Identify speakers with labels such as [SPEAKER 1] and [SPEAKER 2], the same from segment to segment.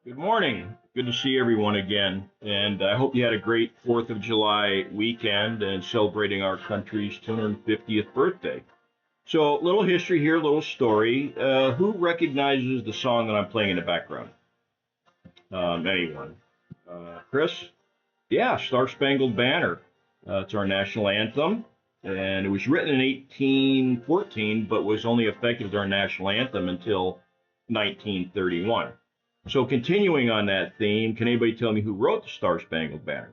[SPEAKER 1] Good morning. Good to see everyone again. And I hope you had a great 4th of July weekend and celebrating our country's 250th birthday. So, little history here, little story. Who recognizes the song that I'm playing in the background? Anyone? Chris? Yeah, Star Spangled Banner. It's our national anthem. And it was written in 1814, but was only effective as our national anthem until 1931. So, continuing on that theme, can anybody tell me who wrote the Star Spangled Banner?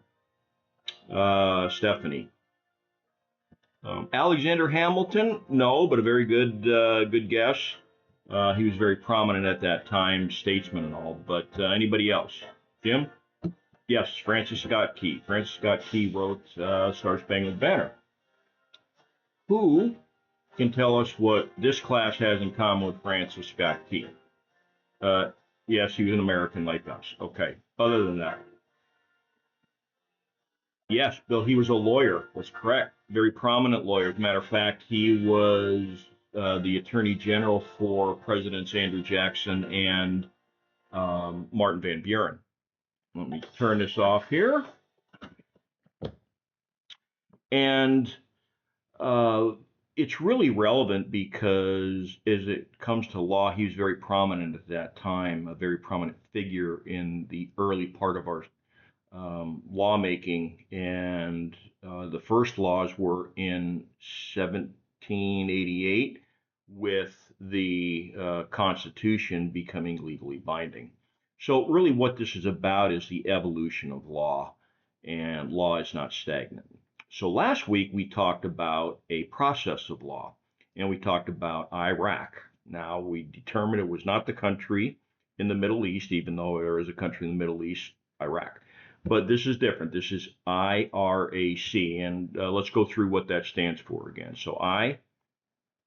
[SPEAKER 1] Stephanie. Alexander Hamilton? No, but a very good guess. He was very prominent at that time, statesman and all. But anybody else? Jim? Yes, Francis Scott Key. Francis Scott Key wrote Star Spangled Banner. Who can tell us what this class has in common with Francis Scott Key? Uh, yes, he was an American like us. Okay. Other than that, yes, Bill, he was a lawyer. That's correct. Very prominent lawyer. As a matter of fact, he was the attorney general for Presidents Andrew Jackson and Martin Van Buren. Let me turn this off here. And uh, it's really relevant because as it comes to law, he was very prominent at that time, a very prominent figure in the early part of our lawmaking. And the first laws were in 1788 with the Constitution becoming legally binding. So, really, what this is about is the evolution of law, and law is not stagnant. So, last week we talked about a process of law, and we talked about Iraq. Now, we determined it was not the country in the Middle East, even though there is a country in the Middle East, Iraq. But this is different. This is IRAC, and let's go through what that stands for again. So I,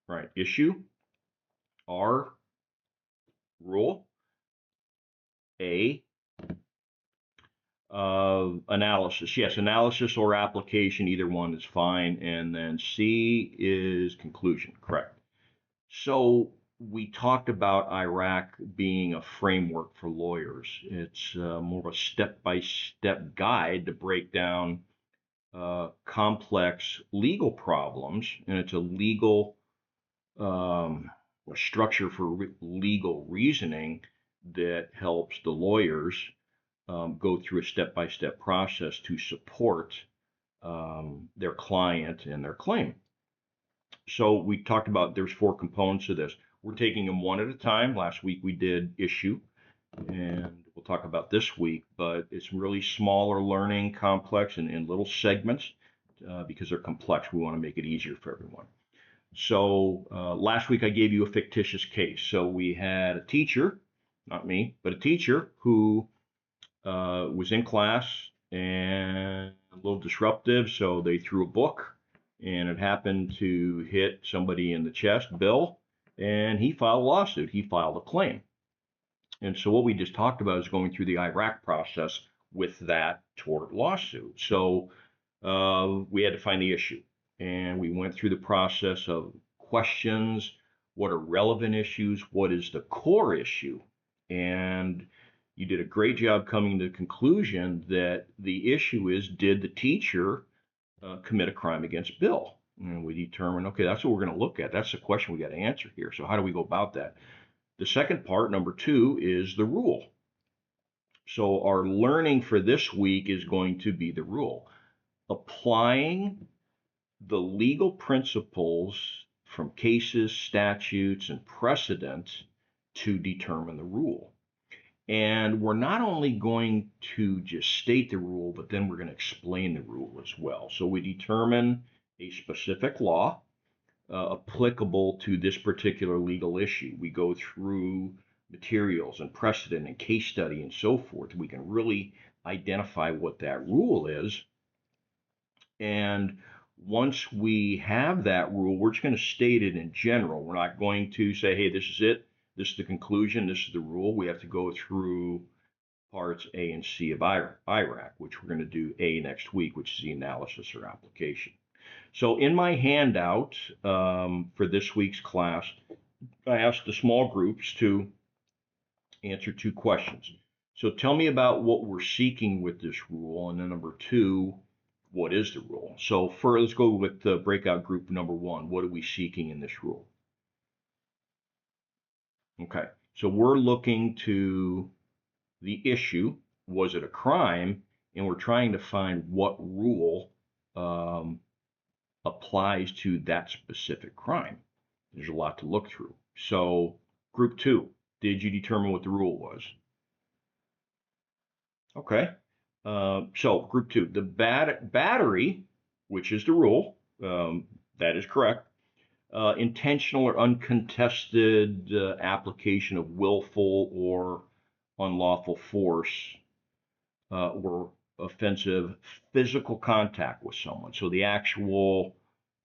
[SPEAKER 1] right, issue, R, rule, A, analysis. Yes, analysis or application, either one is fine. And then C is conclusion, correct. So we talked about Iraq being a framework for lawyers. It's more of a step-by-step guide to break down complex legal problems, and it's a legal structure for legal reasoning that helps the lawyers go through a step-by-step process to support their client and their claim. So we talked about there's four components of this. We're taking them one at a time. Last week we did issue, and we'll talk about this week, but it's really smaller learning, complex, and in little segments because they're complex. We want to make it easier for everyone. So last week I gave you a fictitious case. So we had a teacher, not me, but a teacher who was in class and a little disruptive. So they threw a book and it happened to hit somebody in the chest, Bill, and he filed a lawsuit. He filed a claim. And so what we just talked about is going through the Iraq process with that tort lawsuit. So we had to find the issue, and we went through the process of questions. What are relevant issues? What is the core issue? And you did a great job coming to the conclusion that the issue is, did the teacher commit a crime against Bill? And we determined, okay, that's what we're going to look at. That's the question we got to answer here. So how do we go about that? The second part, number two, is the rule. So our learning for this week is going to be the rule. Applying the legal principles from cases, statutes, and precedents to determine the rule. And we're not only going to just state the rule, but then we're going to explain the rule as well. So we determine a specific law applicable to this particular legal issue. We go through materials and precedent and case study and so forth. We can really identify what that rule is. And once we have that rule, we're just going to state it in general. We're not going to say, hey, this is it. This is the conclusion. This is the rule. We have to go through parts A and C of IRAC, which we're going to do A next week, which is the analysis or application. So in my handout for this week's class, I asked the small groups to answer two questions. So tell me about what we're seeking with this rule, and then number two, what is the rule? So first, let's go with the breakout group number one. What are we seeking in this rule? Okay, so we're looking to the issue. Was it a crime? And we're trying to find what rule um, applies to that specific crime. There's a lot to look through. So group two, did you determine what the rule was? Okay. So group two, the battery, which is the rule, that is correct. Intentional or uncontested application of willful or unlawful force or offensive physical contact with someone. So the actual,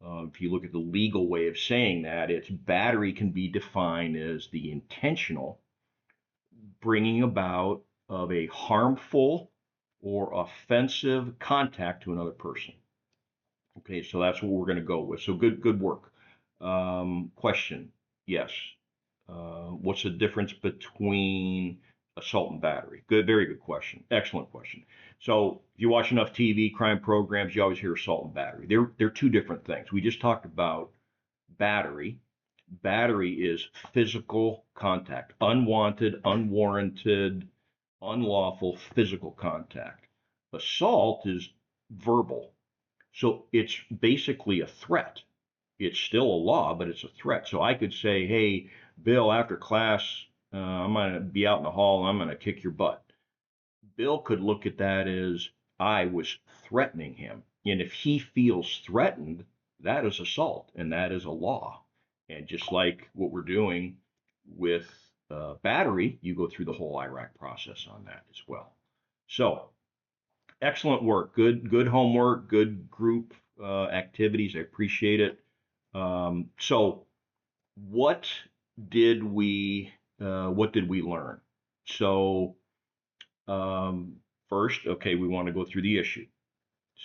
[SPEAKER 1] if you look at the legal way of saying that, it's battery can be defined as the intentional bringing about of a harmful or offensive contact to another person. Okay, so that's what we're going to go with. So good work. Question, yes. What's the difference between assault and battery? Good, very good question. Excellent question. So if you watch enough TV crime programs, you always hear assault and battery. They're two different things. We just talked about battery. Battery is physical contact, unwanted, unwarranted, unlawful physical contact. Assault is verbal. So it's basically a threat. It's still a law, but it's a threat. So I could say, hey, Bill, after class, I'm going to be out in the hall and I'm going to kick your butt. Bill could look at that as I was threatening him. And if he feels threatened, that is assault and that is a law. And just like what we're doing with battery, you go through the whole IRAC process on that as well. So excellent work. Good homework. Good group activities. I appreciate it. So what what did we learn? So first, okay, we want to go through the issue.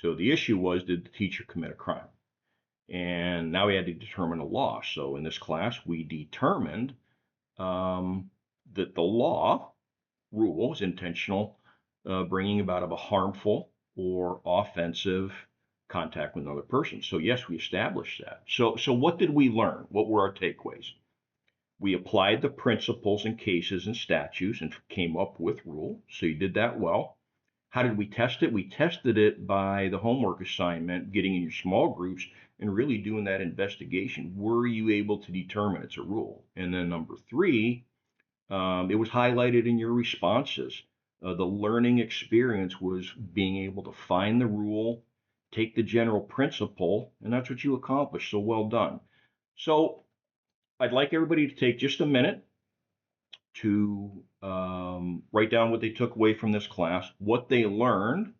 [SPEAKER 1] So the issue was, did the teacher commit a crime? And now we had to determine a law. So in this class, we determined that the law rule was intentional, bringing about of a harmful or offensive contact with another person. So yes, we established that. So what did we learn? What were our takeaways? We applied the principles and cases and statutes and came up with rule. So you did that well. How did we test it? We tested it by the homework assignment, getting in your small groups and really doing that investigation. Were you able to determine it's a rule? And then number three, it was highlighted in your responses. The learning experience was being able to find the rule, take the general principle, and that's what you accomplished. So well done. So I'd like everybody to take just a minute to write down what they took away from this class, what they learned,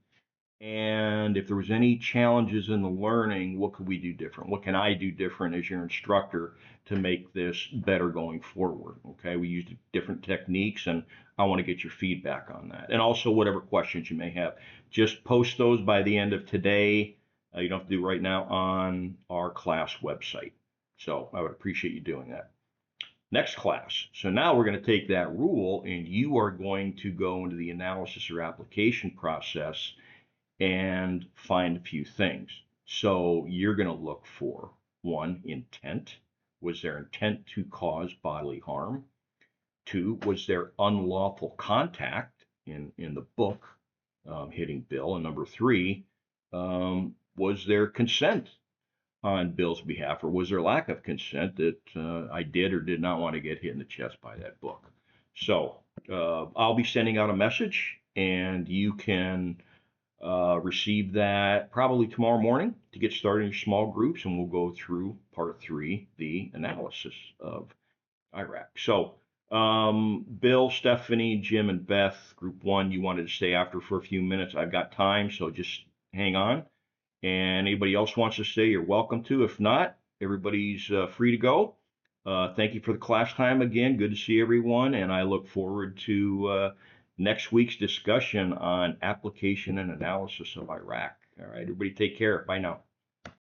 [SPEAKER 1] and if there was any challenges in the learning, what could we do different? What can I do different as your instructor to make this better going forward? Okay, we used different techniques, and I want to get your feedback on that. And also whatever questions you may have. Just post those by the end of today. You don't have to do it right now on our class website. So I would appreciate you doing that. Next class. So now we're going to take that rule and you are going to go into the analysis or application process and find a few things. So you're going to look for one, intent. Was there intent to cause bodily harm? Two, was there unlawful contact in the book hitting Bill? And number three, was there consent on Bill's behalf, or was there lack of consent that I did or did not want to get hit in the chest by that book? So I'll be sending out a message, and you can receive that probably tomorrow morning to get started in your small groups, and we'll go through part three, the analysis of IRAC. So Bill, Stephanie, Jim, and Beth, group one, you wanted to stay after for a few minutes. I've got time, so just hang on. And anybody else wants to stay, you're welcome to. If not, everybody's free to go. Thank you for the class time again. Good to see everyone. And I look forward to next week's discussion on application and analysis of IRAC. All right, everybody take care. Bye now.